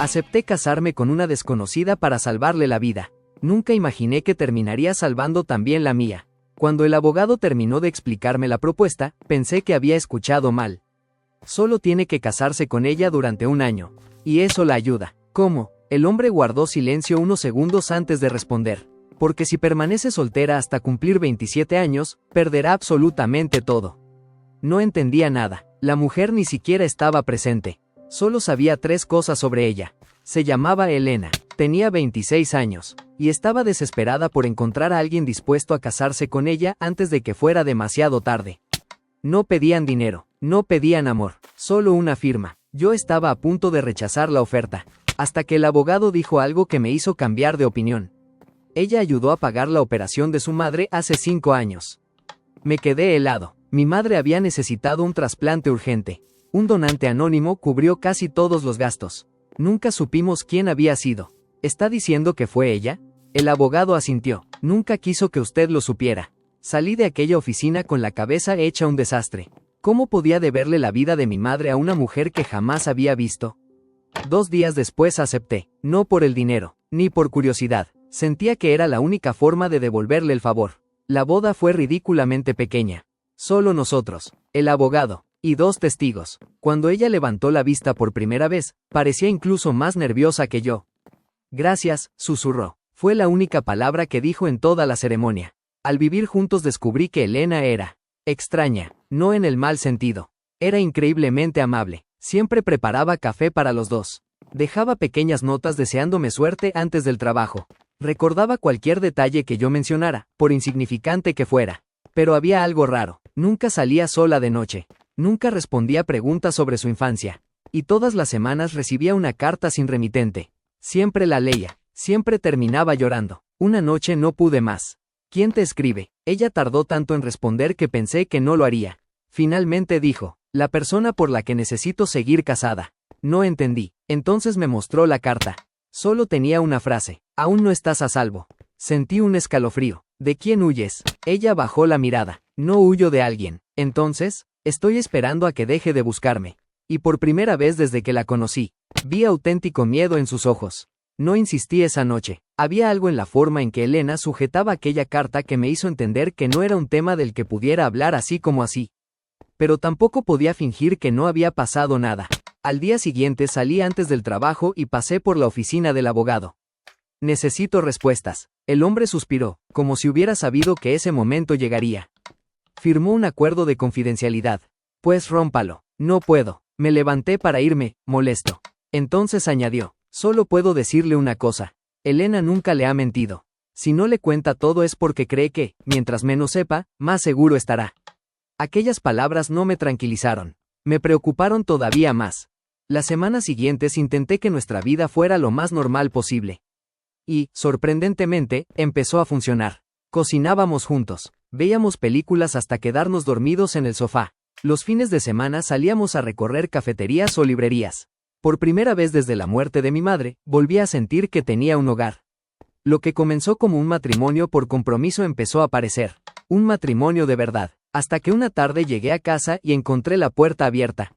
Acepté casarme con una desconocida para salvarle la vida. Nunca imaginé que terminaría salvando también la mía. Cuando el abogado terminó de explicarme la propuesta, pensé que había escuchado mal. Solo tiene que casarse con ella durante un año. Y eso la ayuda. ¿Cómo? El hombre guardó silencio unos segundos antes de responder. Porque si permanece soltera hasta cumplir 27 años, perderá absolutamente todo. No entendía nada. La mujer ni siquiera estaba presente. Solo sabía 3 cosas sobre ella. Se llamaba Elena, tenía 26 años, y estaba desesperada por encontrar a alguien dispuesto a casarse con ella antes de que fuera demasiado tarde. No pedían dinero, no pedían amor, solo una firma. Yo estaba a punto de rechazar la oferta, hasta que el abogado dijo algo que me hizo cambiar de opinión. Ella ayudó a pagar la operación de su madre hace 5 años. Me quedé helado. Mi madre había necesitado un trasplante urgente. Un donante anónimo cubrió casi todos los gastos. Nunca supimos quién había sido. ¿Está diciendo que fue ella? El abogado asintió. Nunca quiso que usted lo supiera. Salí de aquella oficina con la cabeza hecha un desastre. ¿Cómo podía deberle la vida de mi madre a una mujer que jamás había visto? 2 días después acepté, no por el dinero, ni por curiosidad. Sentía que era la única forma de devolverle el favor. La boda fue ridículamente pequeña. Solo nosotros, el abogado, y 2 testigos. Cuando ella levantó la vista por primera vez, parecía incluso más nerviosa que yo. Gracias, susurró. Fue la única palabra que dijo en toda la ceremonia. Al vivir juntos descubrí que Elena era extraña, no en el mal sentido. Era increíblemente amable. Siempre preparaba café para los dos. Dejaba pequeñas notas deseándome suerte antes del trabajo. Recordaba cualquier detalle que yo mencionara, por insignificante que fuera. Pero había algo raro. Nunca salía sola de noche. Nunca respondía preguntas sobre su infancia. Y todas las semanas recibía una carta sin remitente. Siempre la leía. Siempre terminaba llorando. Una noche no pude más. ¿Quién te escribe? Ella tardó tanto en responder que pensé que no lo haría. Finalmente dijo, la persona por la que necesito seguir casada. No entendí. Entonces me mostró la carta. Solo tenía una frase. Aún no estás a salvo. Sentí un escalofrío. ¿De quién huyes? Ella bajó la mirada. No huyo de alguien. Entonces, estoy esperando a que deje de buscarme. Y por primera vez desde que la conocí, vi auténtico miedo en sus ojos. No insistí esa noche. Había algo en la forma en que Elena sujetaba aquella carta que me hizo entender que no era un tema del que pudiera hablar así como así. Pero tampoco podía fingir que no había pasado nada. Al día siguiente salí antes del trabajo y pasé por la oficina del abogado. Necesito respuestas. El hombre suspiró, como si hubiera sabido que ese momento llegaría. Firmó un acuerdo de confidencialidad. Pues rómpalo. No puedo. Me levanté para irme, molesto. Entonces añadió, solo puedo decirle una cosa. Elena nunca le ha mentido. Si no le cuenta todo es porque cree que, mientras menos sepa, más seguro estará. Aquellas palabras no me tranquilizaron. Me preocuparon todavía más. Las semanas siguientes intenté que nuestra vida fuera lo más normal posible. Y, sorprendentemente, empezó a funcionar. Cocinábamos juntos. Veíamos películas hasta quedarnos dormidos en el sofá. Los fines de semana salíamos a recorrer cafeterías o librerías. Por primera vez desde la muerte de mi madre, volví a sentir que tenía un hogar. Lo que comenzó como un matrimonio por compromiso empezó a parecer un matrimonio de verdad, hasta que una tarde llegué a casa y encontré la puerta abierta.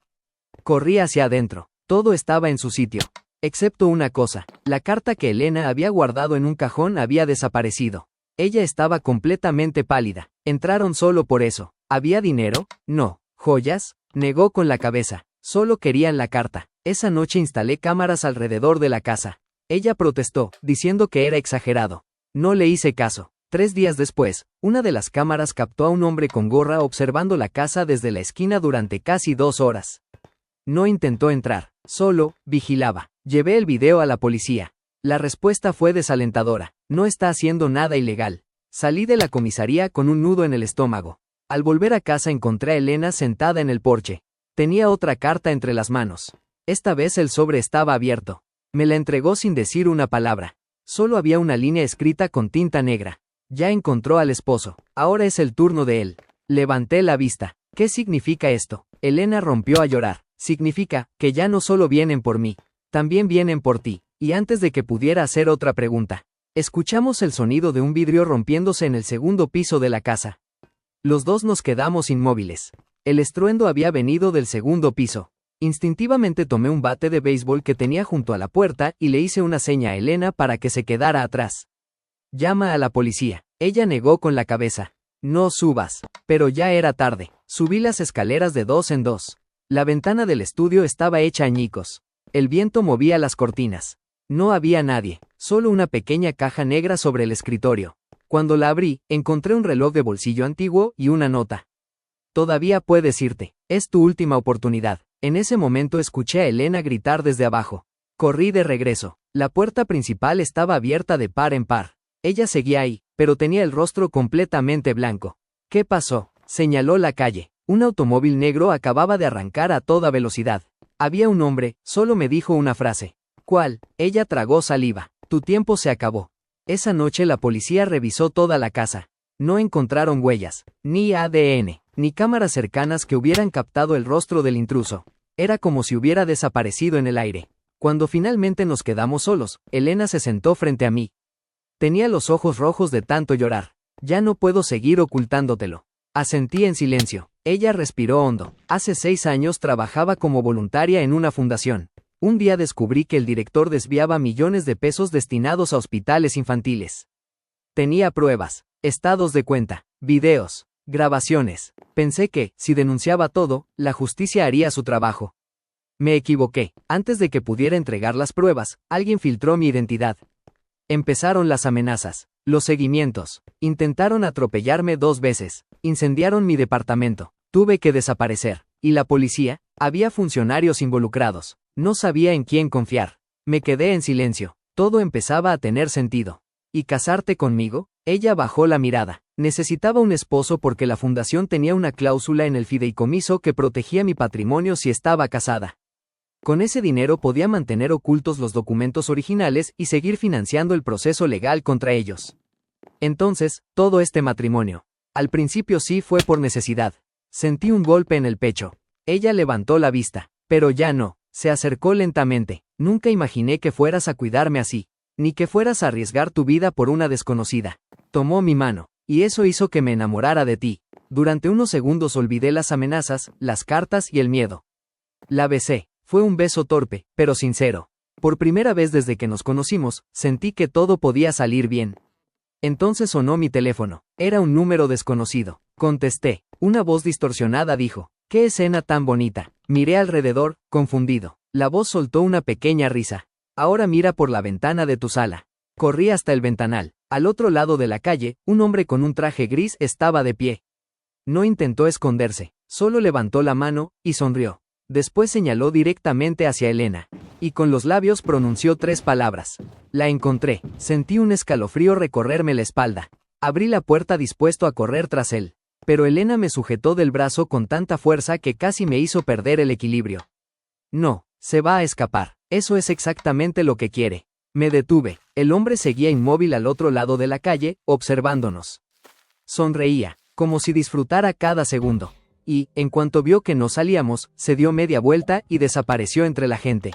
Corrí hacia adentro. Todo estaba en su sitio. Excepto una cosa, la carta que Elena había guardado en un cajón había desaparecido. Ella estaba completamente pálida. ¿Entraron solo por eso? ¿Había dinero? No. ¿Joyas? Negó con la cabeza. Solo querían la carta. Esa noche instalé cámaras alrededor de la casa. Ella protestó, diciendo que era exagerado. No le hice caso. 3 días después, una de las cámaras captó a un hombre con gorra observando la casa desde la esquina durante casi 2 horas. No intentó entrar, solo vigilaba. Llevé el video a la policía. La respuesta fue desalentadora. No está haciendo nada ilegal. Salí de la comisaría con un nudo en el estómago. Al volver a casa encontré a Elena sentada en el porche. Tenía otra carta entre las manos. Esta vez el sobre estaba abierto. Me la entregó sin decir una palabra. Solo había una línea escrita con tinta negra. Ya encontró al esposo. Ahora es el turno de él. Levanté la vista. ¿Qué significa esto? Elena rompió a llorar. Significa que ya no solo vienen por mí, también vienen por ti. Y antes de que pudiera hacer otra pregunta, escuchamos el sonido de un vidrio rompiéndose en el segundo piso de la casa. Los dos nos quedamos inmóviles. El estruendo había venido del segundo piso. Instintivamente tomé un bate de béisbol que tenía junto a la puerta y le hice una seña a Elena para que se quedara atrás. «Llama a la policía». Ella negó con la cabeza. «No subas». Pero ya era tarde. Subí las escaleras de 2 en 2. La ventana del estudio estaba hecha añicos. El viento movía las cortinas. No había nadie, solo una pequeña caja negra sobre el escritorio. Cuando la abrí, encontré un reloj de bolsillo antiguo y una nota. «Todavía puedes irte. Es tu última oportunidad». En ese momento escuché a Elena gritar desde abajo. Corrí de regreso. La puerta principal estaba abierta de par en par. Ella seguía ahí, pero tenía el rostro completamente blanco. «¿Qué pasó?», señaló la calle. Un automóvil negro acababa de arrancar a toda velocidad. Había un hombre, solo me dijo una frase. «¿Cuál?». Ella tragó saliva. «Tu tiempo se acabó». Esa noche la policía revisó toda la casa. No encontraron huellas, ni ADN, ni cámaras cercanas que hubieran captado el rostro del intruso. Era como si hubiera desaparecido en el aire. Cuando finalmente nos quedamos solos, Elena se sentó frente a mí. Tenía los ojos rojos de tanto llorar. «Ya no puedo seguir ocultándotelo». Asentí en silencio. Ella respiró hondo. «Hace 6 años trabajaba como voluntaria en una fundación. Un día descubrí que el director desviaba millones de pesos destinados a hospitales infantiles. Tenía pruebas, estados de cuenta, videos, grabaciones. Pensé que, si denunciaba todo, la justicia haría su trabajo. Me equivoqué. Antes de que pudiera entregar las pruebas, alguien filtró mi identidad. Empezaron las amenazas, los seguimientos. Intentaron atropellarme 2 veces. Incendiaron mi departamento. Tuve que desaparecer. ¿Y la policía? Había funcionarios involucrados. No sabía en quién confiar. Me quedé en silencio. Todo empezaba a tener sentido. ¿Y casarte conmigo?». Ella bajó la mirada. Necesitaba un esposo porque la fundación tenía una cláusula en el fideicomiso que protegía mi patrimonio si estaba casada. Con ese dinero podía mantener ocultos los documentos originales y seguir financiando el proceso legal contra ellos. Entonces, todo este matrimonio. Al principio sí fue por necesidad. Sentí un golpe en el pecho. Ella levantó la vista. Pero ya no. Se acercó lentamente. «Nunca imaginé que fueras a cuidarme así. Ni que fueras a arriesgar tu vida por una desconocida». Tomó mi mano. «Y eso hizo que me enamorara de ti». Durante unos segundos olvidé las amenazas, las cartas y el miedo. La besé. Fue un beso torpe, pero sincero. Por primera vez desde que nos conocimos, sentí que todo podía salir bien. Entonces sonó mi teléfono. Era un número desconocido. Contesté. Una voz distorsionada dijo: «¡Qué escena tan bonita!». Miré alrededor, confundido. La voz soltó una pequeña risa. «Ahora mira por la ventana de tu sala». Corrí hasta el ventanal. Al otro lado de la calle, un hombre con un traje gris estaba de pie. No intentó esconderse, solo levantó la mano y sonrió. Después señaló directamente hacia Elena, y con los labios pronunció 3 palabras. «La encontré». Sentí un escalofrío recorrerme la espalda. Abrí la puerta dispuesto a correr tras él. Pero Elena me sujetó del brazo con tanta fuerza que casi me hizo perder el equilibrio. «No, se va a escapar. Eso es exactamente lo que quiere». Me detuve. El hombre seguía inmóvil al otro lado de la calle, observándonos. Sonreía, como si disfrutara cada segundo. Y, en cuanto vio que no salíamos, se dio media vuelta y desapareció entre la gente.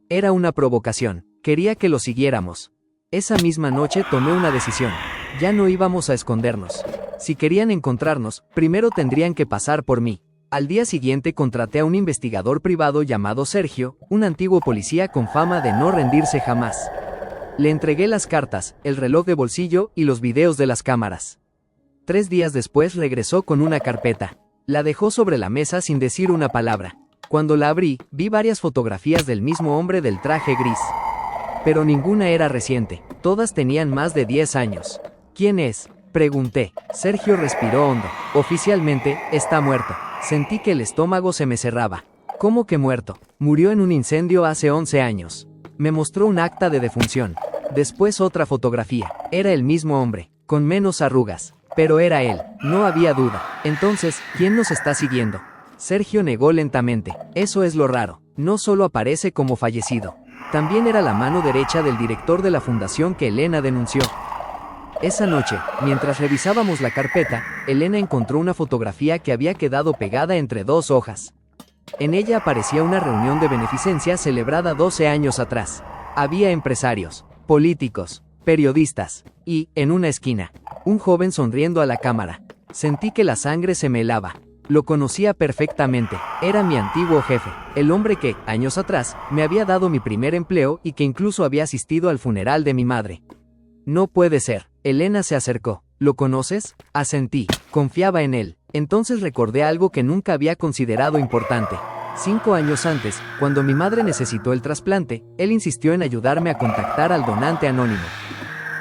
Era una provocación. Quería que lo siguiéramos. Esa misma noche tomé una decisión. Ya no íbamos a escondernos. Si querían encontrarnos, primero tendrían que pasar por mí. Al día siguiente contraté a un investigador privado llamado Sergio, un antiguo policía con fama de no rendirse jamás. Le entregué las cartas, el reloj de bolsillo y los videos de las cámaras. 3 días después regresó con una carpeta. La dejó sobre la mesa sin decir una palabra. Cuando la abrí, vi varias fotografías del mismo hombre del traje gris. Pero ninguna era reciente, todas tenían más de 10 años. «¿Quién es?», pregunté. Sergio respiró hondo. «Oficialmente, está muerto». Sentí que el estómago se me cerraba. «¿Cómo que muerto?». «Murió en un incendio hace 11 años». Me mostró un acta de defunción. Después otra fotografía. Era el mismo hombre, con menos arrugas. Pero era él, no había duda. «Entonces, ¿quién nos está siguiendo?». Sergio negó lentamente. «Eso es lo raro. No solo aparece como fallecido. También era la mano derecha del director de la fundación que Elena denunció». Esa noche, mientras revisábamos la carpeta, Elena encontró una fotografía que había quedado pegada entre 2 hojas. En ella aparecía una reunión de beneficencia celebrada 12 años atrás. Había empresarios, políticos, periodistas, y, en una esquina, un joven sonriendo a la cámara. Sentí que la sangre se me helaba. Lo conocía perfectamente, era mi antiguo jefe, el hombre que, años atrás, me había dado mi primer empleo y que incluso había asistido al funeral de mi madre. No puede ser. Elena se acercó. ¿Lo conoces? Asentí. Confiaba en él. Entonces recordé algo que nunca había considerado importante. 5 años antes, cuando mi madre necesitó el trasplante, él insistió en ayudarme a contactar al donante anónimo.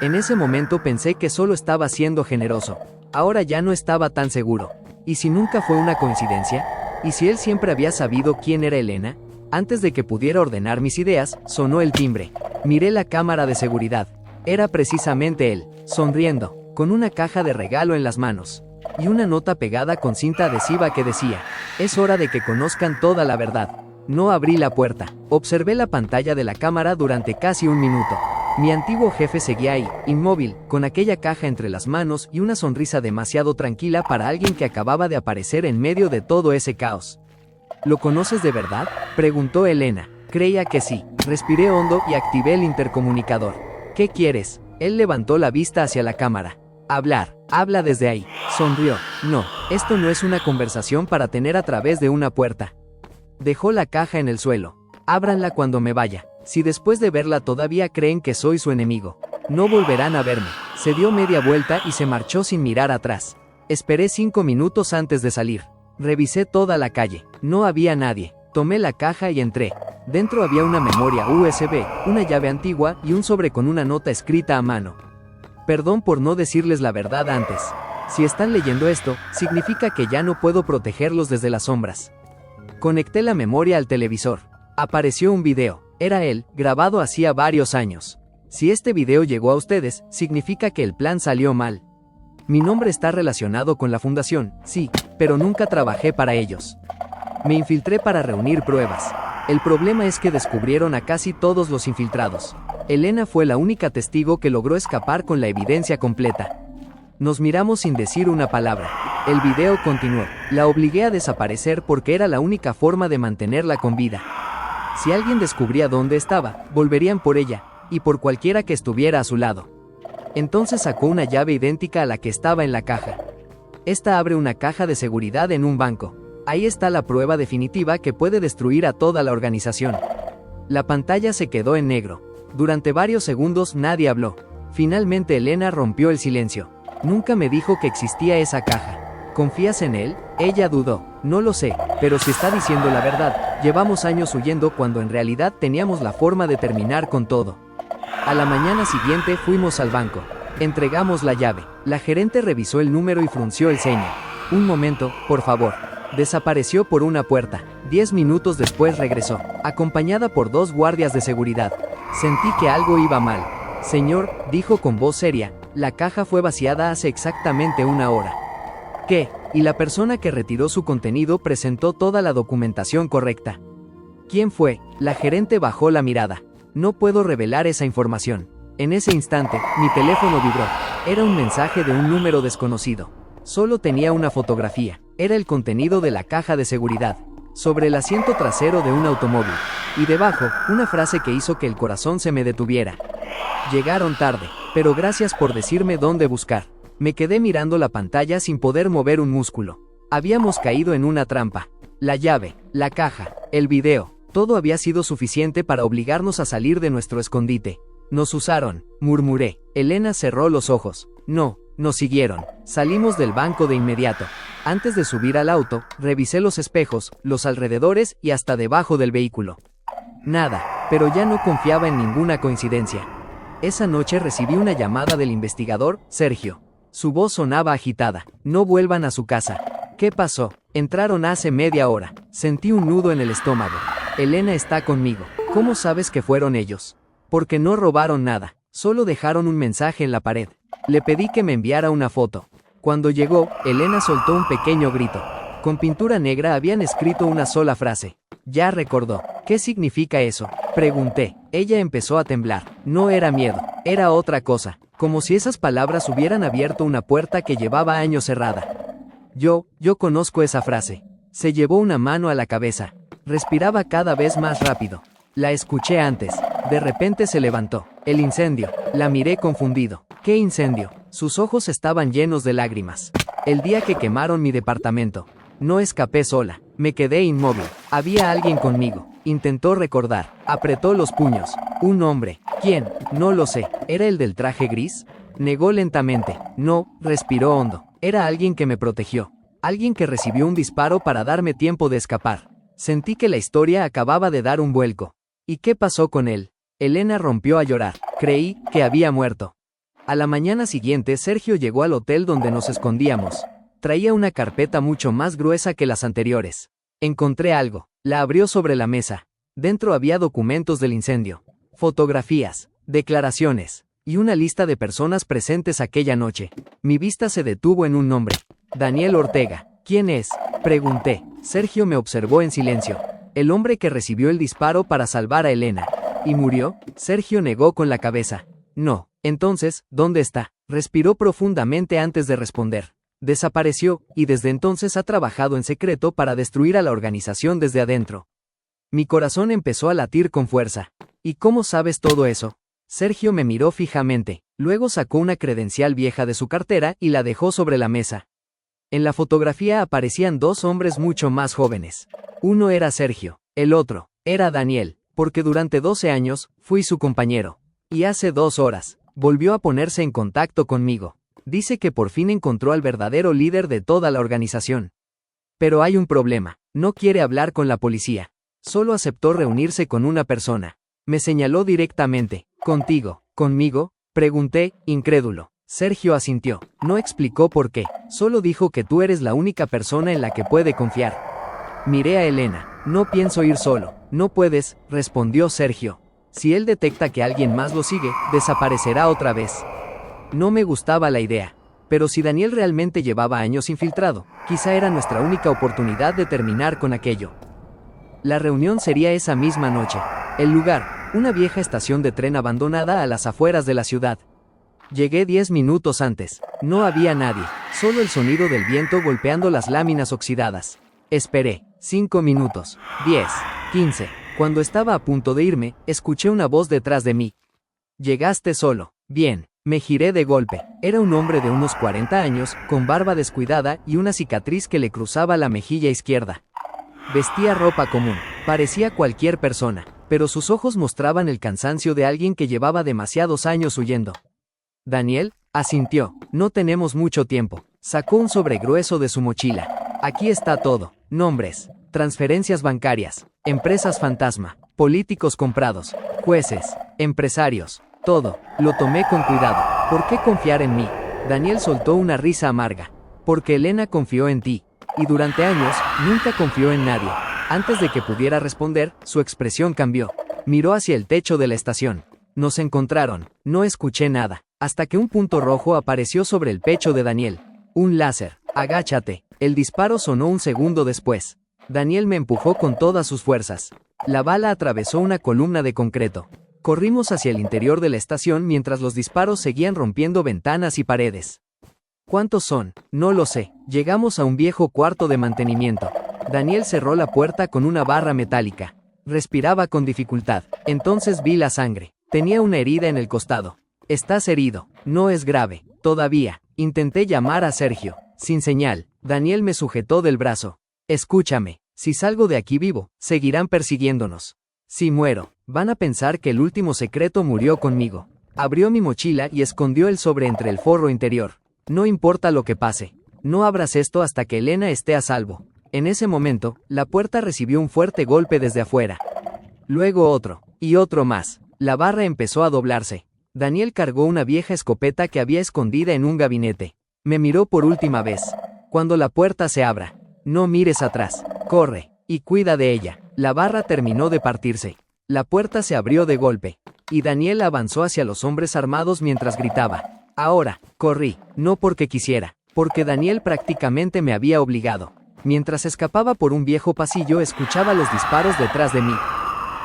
En ese momento pensé que solo estaba siendo generoso. Ahora ya no estaba tan seguro. ¿Y si nunca fue una coincidencia? ¿Y si él siempre había sabido quién era Elena? Antes de que pudiera ordenar mis ideas, sonó el timbre. Miré la cámara de seguridad. Era precisamente él, sonriendo, con una caja de regalo en las manos. Y una nota pegada con cinta adhesiva que decía: es hora de que conozcan toda la verdad. No abrí la puerta. Observé la pantalla de la cámara durante casi un minuto. Mi antiguo jefe seguía ahí, inmóvil, con aquella caja entre las manos y una sonrisa demasiado tranquila para alguien que acababa de aparecer en medio de todo ese caos. ¿Lo conoces de verdad?, preguntó Elena. Creía que sí. Respiré hondo y activé el intercomunicador. ¿Qué quieres? Él levantó la vista hacia la cámara. Hablar. Habla desde ahí. Sonrió. No, esto no es una conversación para tener a través de una puerta. Dejó la caja en el suelo. Ábranla cuando me vaya. Si después de verla todavía creen que soy su enemigo, no volverán a verme. Se dio media vuelta y se marchó sin mirar atrás. Esperé 5 minutos antes de salir. Revisé toda la calle. No había nadie. Tomé la caja y entré. Dentro había una memoria USB, una llave antigua y un sobre con una nota escrita a mano. Perdón por no decirles la verdad antes. Si están leyendo esto, significa que ya no puedo protegerlos desde las sombras. Conecté la memoria al televisor. Apareció un video. Era él, grabado hacía varios años. Si este video llegó a ustedes, significa que el plan salió mal. Mi nombre está relacionado con la fundación, sí, pero nunca trabajé para ellos. Me infiltré para reunir pruebas. El problema es que descubrieron a casi todos los infiltrados. Elena fue la única testigo que logró escapar con la evidencia completa. Nos miramos sin decir una palabra. El video continuó. La obligué a desaparecer porque era la única forma de mantenerla con vida. Si alguien descubría dónde estaba, volverían por ella, y por cualquiera que estuviera a su lado. Entonces sacó una llave idéntica a la que estaba en la caja. Esta abre una caja de seguridad en un banco. Ahí está la prueba definitiva que puede destruir a toda la organización. La pantalla se quedó en negro. Durante varios segundos nadie habló. Finalmente Elena rompió el silencio. Nunca me dijo que existía esa caja. ¿Confías en él? Ella dudó. No lo sé, pero si está diciendo la verdad, llevamos años huyendo cuando en realidad teníamos la forma de terminar con todo. A la mañana siguiente fuimos al banco. Entregamos la llave. La gerente revisó el número y frunció el ceño. Un momento, por favor. Desapareció por una puerta. 10 minutos después regresó, acompañada por 2 guardias de seguridad. Sentí que algo iba mal. Señor, dijo con voz seria, la caja fue vaciada hace exactamente 1 hora. ¿Qué? Y la persona que retiró su contenido presentó toda la documentación correcta. ¿Quién fue? La gerente bajó la mirada. No puedo revelar esa información. En ese instante, mi teléfono vibró. Era un mensaje de un número desconocido. Solo tenía una fotografía. Era el contenido de la caja de seguridad. Sobre el asiento trasero de un automóvil. Y debajo, una frase que hizo que el corazón se me detuviera. Llegaron tarde, pero gracias por decirme dónde buscar. Me quedé mirando la pantalla sin poder mover un músculo. Habíamos caído en una trampa. La llave, la caja, el video, todo había sido suficiente para obligarnos a salir de nuestro escondite. Nos usaron, murmuré. Elena cerró los ojos. No, nos siguieron. Salimos del banco de inmediato. Antes de subir al auto, revisé los espejos, los alrededores y hasta debajo del vehículo. Nada, pero ya no confiaba en ninguna coincidencia. Esa noche recibí una llamada del investigador, Sergio. Su voz sonaba agitada. No vuelvan a su casa. ¿Qué pasó? Entraron hace media hora. Sentí un nudo en el estómago. Elena está conmigo. ¿Cómo sabes que fueron ellos? Porque no robaron nada. Solo dejaron un mensaje en la pared. Le pedí que me enviara una foto. Cuando llegó, Elena soltó un pequeño grito. Con pintura negra habían escrito una sola frase. Ya recordó. ¿Qué significa eso? Pregunté. Ella empezó a temblar. No era miedo. Era otra cosa. Como si esas palabras hubieran abierto una puerta que llevaba años cerrada. Yo conozco esa frase. Se llevó una mano a la cabeza. Respiraba cada vez más rápido. La escuché antes. De repente se levantó. El incendio. La miré confundido. ¿Qué incendio? Sus ojos estaban llenos de lágrimas. El día que quemaron mi departamento. No escapé sola. Me quedé inmóvil. Había alguien conmigo. Intentó recordar. Apretó los puños. Un hombre. ¿Quién? No lo sé. ¿Era el del traje gris? Negó lentamente. No, respiró hondo. Era alguien que me protegió. Alguien que recibió un disparo para darme tiempo de escapar. Sentí que la historia acababa de dar un vuelco. ¿Y qué pasó con él? Elena rompió a llorar. Creí que había muerto. A la mañana siguiente, Sergio llegó al hotel donde nos escondíamos. Traía una carpeta mucho más gruesa que las anteriores. Encontré algo. La abrió sobre la mesa. Dentro había documentos del incendio, fotografías, declaraciones, y una lista de personas presentes aquella noche. Mi vista se detuvo en un nombre. Daniel Ortega. ¿Quién es? Pregunté. Sergio me observó en silencio. El hombre que recibió el disparo para salvar a Elena. ¿Y murió? Sergio negó con la cabeza. No. Entonces, ¿dónde está? Respiró profundamente antes de responder. Desapareció, y desde entonces ha trabajado en secreto para destruir a la organización desde adentro. Mi corazón empezó a latir con fuerza. ¿Y cómo sabes todo eso? Sergio me miró fijamente, luego sacó una credencial vieja de su cartera y la dejó sobre la mesa. En la fotografía aparecían dos hombres mucho más jóvenes. Uno era Sergio, el otro era Daniel, porque durante 12 años fui su compañero. Y hace 2 horas, volvió a ponerse en contacto conmigo. Dice que por fin encontró al verdadero líder de toda la organización. Pero hay un problema, no quiere hablar con la policía. Solo aceptó reunirse con una persona. Me señaló directamente. ¿Contigo? ¿Conmigo? Pregunté, incrédulo. Sergio asintió. No explicó por qué, solo dijo que tú eres la única persona en la que puede confiar. Miré a Elena. No pienso ir solo. No puedes, respondió Sergio. Si él detecta que alguien más lo sigue, desaparecerá otra vez. No me gustaba la idea. Pero si Daniel realmente llevaba años infiltrado, quizá era nuestra única oportunidad de terminar con aquello. La reunión sería esa misma noche. El lugar, una vieja estación de tren abandonada a las afueras de la ciudad. Llegué 10 minutos antes. No había nadie, solo el sonido del viento golpeando las láminas oxidadas. Esperé. 5 minutos. 10. 15. Cuando estaba a punto de irme, escuché una voz detrás de mí. Llegaste solo. Bien. Me giré de golpe. Era un hombre de unos 40 años, con barba descuidada y una cicatriz que le cruzaba la mejilla izquierda. Vestía ropa común. Parecía cualquier persona, pero sus ojos mostraban el cansancio de alguien que llevaba demasiados años huyendo. Daniel, asintió. No tenemos mucho tiempo. Sacó un sobre grueso de su mochila. Aquí está todo. Nombres, transferencias bancarias, empresas fantasma, políticos comprados, jueces, empresarios. Todo. Lo tomé con cuidado. ¿Por qué confiar en mí? Daniel soltó una risa amarga. Porque Elena confió en ti. Y durante años, nunca confió en nadie. Antes de que pudiera responder, su expresión cambió. Miró hacia el techo de la estación. Nos encontraron. No escuché nada. Hasta que un punto rojo apareció sobre el pecho de Daniel. Un láser. Agáchate. El disparo sonó un segundo después. Daniel me empujó con todas sus fuerzas. La bala atravesó una columna de concreto. Corrimos hacia el interior de la estación mientras los disparos seguían rompiendo ventanas y paredes. ¿Cuántos son? No lo sé. Llegamos a un viejo cuarto de mantenimiento. Daniel cerró la puerta con una barra metálica. Respiraba con dificultad. Entonces vi la sangre. Tenía una herida en el costado. Estás herido. No es grave. Todavía. Intenté llamar a Sergio. Sin señal. Daniel me sujetó del brazo. Escúchame. Si salgo de aquí vivo, seguirán persiguiéndonos. Si muero, van a pensar que el último secreto murió conmigo. Abrió mi mochila y escondió el sobre entre el forro interior. No importa lo que pase. No abras esto hasta que Elena esté a salvo. En ese momento, la puerta recibió un fuerte golpe desde afuera. Luego otro, y otro más. La barra empezó a doblarse. Daniel cargó una vieja escopeta que había escondida en un gabinete. Me miró por última vez. Cuando la puerta se abra, no mires atrás. Corre, y cuida de ella. La barra terminó de partirse. La puerta se abrió de golpe. Y Daniel avanzó hacia los hombres armados mientras gritaba. Ahora, corrí, no porque quisiera, porque Daniel prácticamente me había obligado. Mientras escapaba por un viejo pasillo escuchaba los disparos detrás de mí.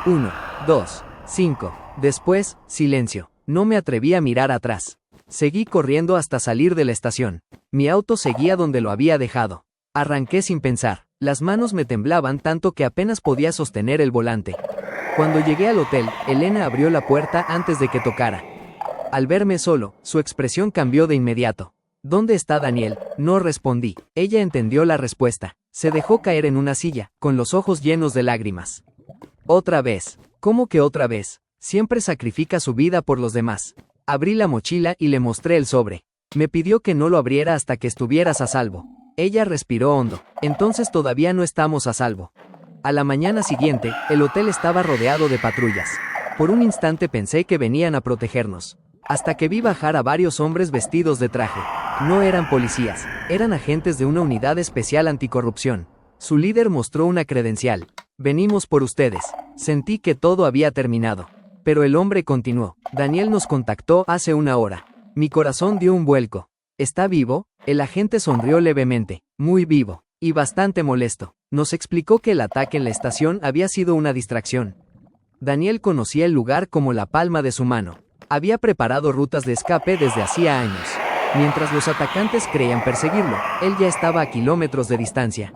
1, 2, 5. Después, silencio. No me atreví a mirar atrás. Seguí corriendo hasta salir de la estación. Mi auto seguía donde lo había dejado. Arranqué sin pensar. Las manos me temblaban tanto que apenas podía sostener el volante. Cuando llegué al hotel, Elena abrió la puerta antes de que tocara. Al verme solo, su expresión cambió de inmediato. ¿Dónde está Daniel? No respondí. Ella entendió la respuesta. Se dejó caer en una silla, con los ojos llenos de lágrimas. Otra vez. ¿Cómo que otra vez? Siempre sacrifica su vida por los demás. Abrí la mochila y le mostré el sobre. Me pidió que no lo abriera hasta que estuvieras a salvo. Ella respiró hondo. Entonces todavía no estamos a salvo. A la mañana siguiente, el hotel estaba rodeado de patrullas. Por un instante pensé que venían a protegernos. Hasta que vi bajar a varios hombres vestidos de traje. No eran policías, eran agentes de una unidad especial anticorrupción. Su líder mostró una credencial. Venimos por ustedes. Sentí que todo había terminado. Pero el hombre continuó. Daniel nos contactó hace una hora. Mi corazón dio un vuelco. ¿Está vivo? El agente sonrió levemente. Muy vivo. Y bastante molesto. Nos explicó que el ataque en la estación había sido una distracción. Daniel conocía el lugar como la palma de su mano. Había preparado rutas de escape desde hacía años. Mientras los atacantes creían perseguirlo, él ya estaba a kilómetros de distancia.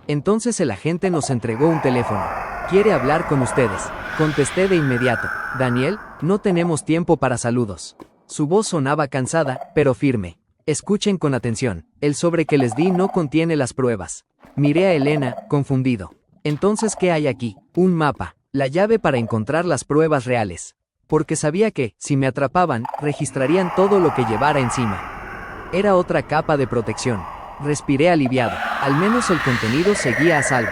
Entonces el agente nos entregó un teléfono. «Quiere hablar con ustedes», contesté de inmediato. «Daniel, no tenemos tiempo para saludos». Su voz sonaba cansada, pero firme. «Escuchen con atención. El sobre que les di no contiene las pruebas». Miré a Elena, confundido. «Entonces, ¿qué hay aquí?» «Un mapa. La llave para encontrar las pruebas reales». Porque sabía que, si me atrapaban, registrarían todo lo que llevara encima. Era otra capa de protección. Respiré aliviado. Al menos el contenido seguía a salvo.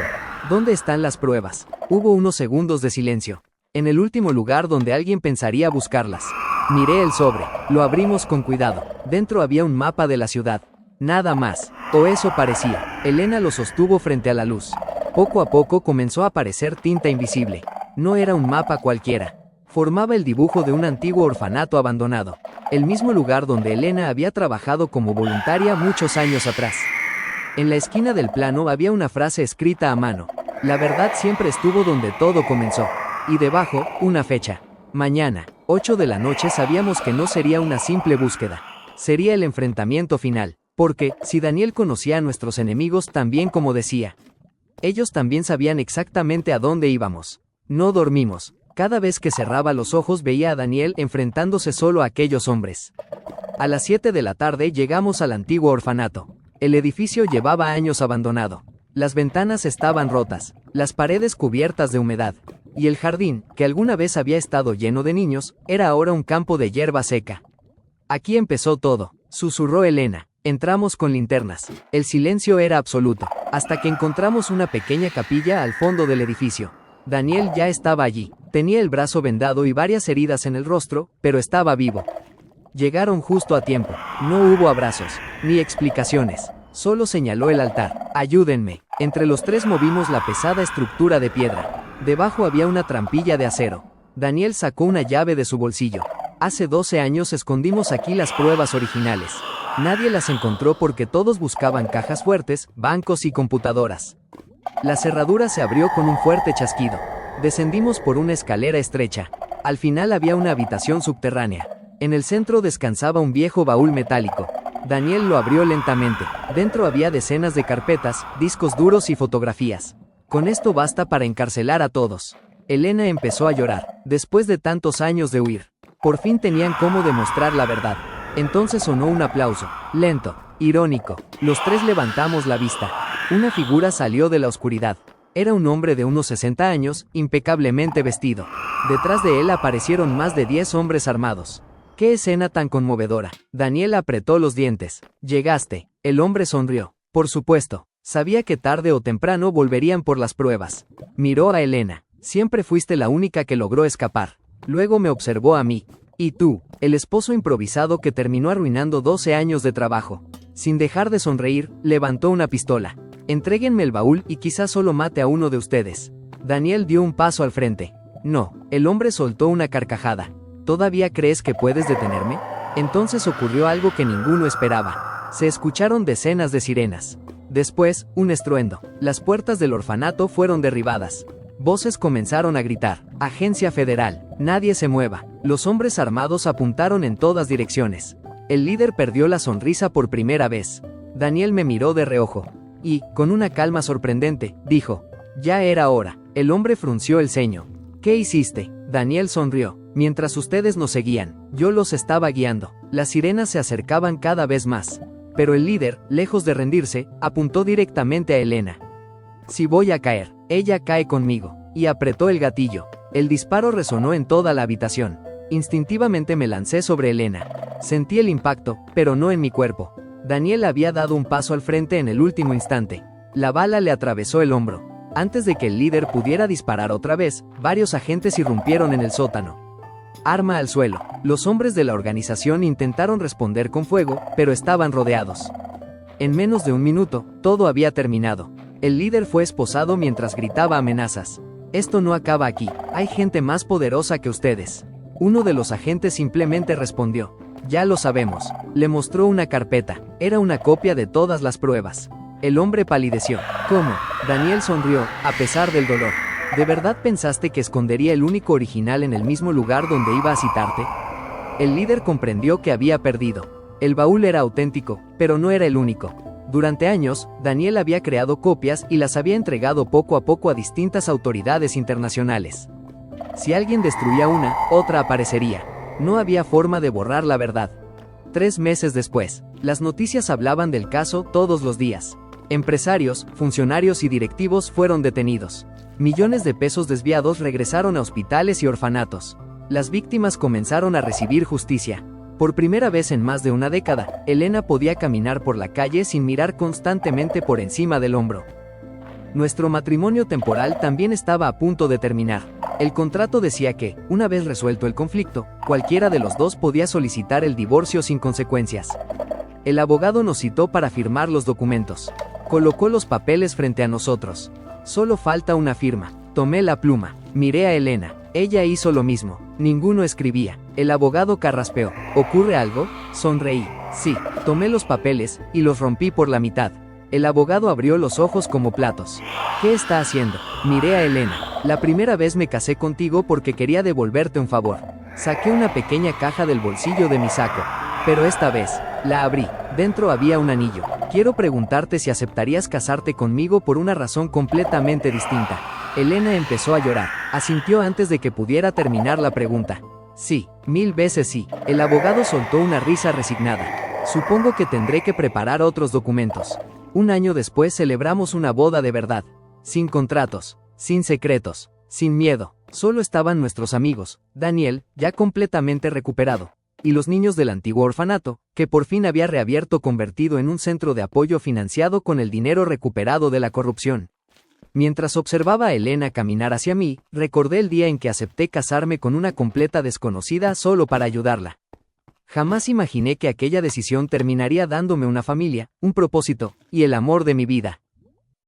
¿Dónde están las pruebas? Hubo unos segundos de silencio. En el último lugar donde alguien pensaría buscarlas. Miré el sobre. Lo abrimos con cuidado. Dentro había un mapa de la ciudad. Nada más. O eso parecía. Elena lo sostuvo frente a la luz. Poco a poco comenzó a aparecer tinta invisible. No era un mapa cualquiera. Formaba el dibujo de un antiguo orfanato abandonado, el mismo lugar donde Elena había trabajado como voluntaria muchos años atrás. En la esquina del plano había una frase escrita a mano: «La verdad siempre estuvo donde todo comenzó», y debajo, una fecha. Mañana, 8 de la noche. Sabíamos que no sería una simple búsqueda. Sería el enfrentamiento final, porque, si Daniel conocía a nuestros enemigos tan bien como decía, ellos también sabían exactamente a dónde íbamos. No dormimos. Cada vez que cerraba los ojos veía a Daniel enfrentándose solo a aquellos hombres. A las 7 de la tarde llegamos al antiguo orfanato. El edificio llevaba años abandonado. Las ventanas estaban rotas, las paredes cubiertas de humedad, y el jardín, que alguna vez había estado lleno de niños, era ahora un campo de hierba seca. «Aquí empezó todo», susurró Elena. Entramos con linternas. El silencio era absoluto, hasta que encontramos una pequeña capilla al fondo del edificio. Daniel ya estaba allí. Tenía el brazo vendado y varias heridas en el rostro, pero estaba vivo. Llegaron justo a tiempo. No hubo abrazos, ni explicaciones. Solo señaló el altar. «Ayúdenme». Entre los tres movimos la pesada estructura de piedra. Debajo había una trampilla de acero. Daniel sacó una llave de su bolsillo. «Hace 12 años escondimos aquí las pruebas originales. Nadie las encontró porque todos buscaban cajas fuertes, bancos y computadoras». La cerradura se abrió con un fuerte chasquido. Descendimos por una escalera estrecha. Al final había una habitación subterránea. En el centro descansaba un viejo baúl metálico. Daniel lo abrió lentamente. Dentro había decenas de carpetas, discos duros y fotografías. «Con esto basta para encarcelar a todos». Elena empezó a llorar. Después de tantos años de huir, por fin tenían cómo demostrar la verdad. Entonces sonó un aplauso, lento, irónico. Los tres levantamos la vista. Una figura salió de la oscuridad. Era un hombre de unos 60 años, impecablemente vestido. Detrás de él aparecieron más de 10 hombres armados. ¡Qué escena tan conmovedora! Daniel apretó los dientes. «Llegaste». El hombre sonrió. «Por supuesto. Sabía que tarde o temprano volverían por las pruebas». Miró a Elena. «Siempre fuiste la única que logró escapar». Luego me observó a mí. «¿Y tú?», el esposo improvisado que terminó arruinando 12 años de trabajo. Sin dejar de sonreír, levantó una pistola. «Entréguenme el baúl y quizás solo mate a uno de ustedes». Daniel dio un paso al frente. «No». El hombre soltó una carcajada. «¿Todavía crees que puedes detenerme?». Entonces ocurrió algo que ninguno esperaba. Se escucharon decenas de sirenas. Después, un estruendo. Las puertas del orfanato fueron derribadas. Voces comenzaron a gritar: «Agencia Federal, nadie se mueva». Los hombres armados apuntaron en todas direcciones. El líder perdió la sonrisa por primera vez. Daniel me miró de reojo. Y, con una calma sorprendente, dijo: «Ya era hora». El hombre frunció el ceño. «¿Qué hiciste?». Daniel sonrió. «Mientras ustedes nos seguían, yo los estaba guiando». Las sirenas se acercaban cada vez más. pero el líder, lejos de rendirse, apuntó directamente a Elena. Si voy a caer, ella cae conmigo, y apretó el gatillo. El disparo resonó en toda la habitación. Instintivamente me lancé sobre Elena. Sentí el impacto, pero no en mi cuerpo. Daniel había dado un paso al frente en el último instante. La bala le atravesó el hombro. Antes de que el líder pudiera disparar otra vez, varios agentes irrumpieron en el sótano. Arma al suelo. Los hombres de la organización intentaron responder con fuego, pero estaban rodeados. En menos de un minuto, todo había terminado. El líder fue esposado mientras gritaba amenazas. Esto no acaba aquí, hay gente más poderosa que ustedes. Uno de los agentes simplemente respondió. Ya lo sabemos. Le mostró una carpeta. Era una copia de todas las pruebas. El hombre palideció. ¿Cómo? Daniel sonrió, a pesar del dolor. ¿De verdad pensaste que escondería el único original en el mismo lugar donde iba a citarte? El líder comprendió que había perdido. El baúl era auténtico, pero no era el único. Durante años, Daniel había creado copias y las había entregado poco a poco a distintas autoridades internacionales. Si alguien destruía una, otra aparecería. No había forma de borrar la verdad. 3 meses después, las noticias hablaban del caso todos los días. Empresarios, funcionarios y directivos fueron detenidos. Millones de pesos desviados regresaron a hospitales y orfanatos. Las víctimas comenzaron a recibir justicia. Por primera vez en más de una década, Elena podía caminar por la calle sin mirar constantemente por encima del hombro. Nuestro matrimonio temporal también estaba a punto de terminar. El contrato decía que, una vez resuelto el conflicto, cualquiera de los dos podía solicitar el divorcio sin consecuencias. El abogado nos citó para firmar los documentos. Colocó los papeles frente a nosotros. Solo falta una firma. Tomé la pluma. Miré a Elena. Ella hizo lo mismo. Ninguno escribía. El abogado carraspeó. ¿Ocurre algo? Sonreí. Sí. Tomé los papeles, y los rompí por la mitad. El abogado abrió los ojos como platos. ¿Qué está haciendo? Miré a Elena. La primera vez me casé contigo porque quería devolverte un favor. Saqué una pequeña caja del bolsillo de mi saco. Pero esta vez, la abrí. Dentro había un anillo. Quiero preguntarte si aceptarías casarte conmigo por una razón completamente distinta. Elena empezó a llorar. Asintió antes de que pudiera terminar la pregunta. Sí, 1000 veces sí. El abogado soltó una risa resignada. Supongo que tendré que preparar otros documentos. Un año después celebramos una boda de verdad. Sin contratos, sin secretos, sin miedo. Solo estaban nuestros amigos, Daniel, ya completamente recuperado, y los niños del antiguo orfanato, que por fin había reabierto convertido en un centro de apoyo financiado con el dinero recuperado de la corrupción. Mientras observaba a Elena caminar hacia mí, recordé el día en que acepté casarme con una completa desconocida solo para ayudarla. Jamás imaginé que aquella decisión terminaría dándome una familia, un propósito, y el amor de mi vida.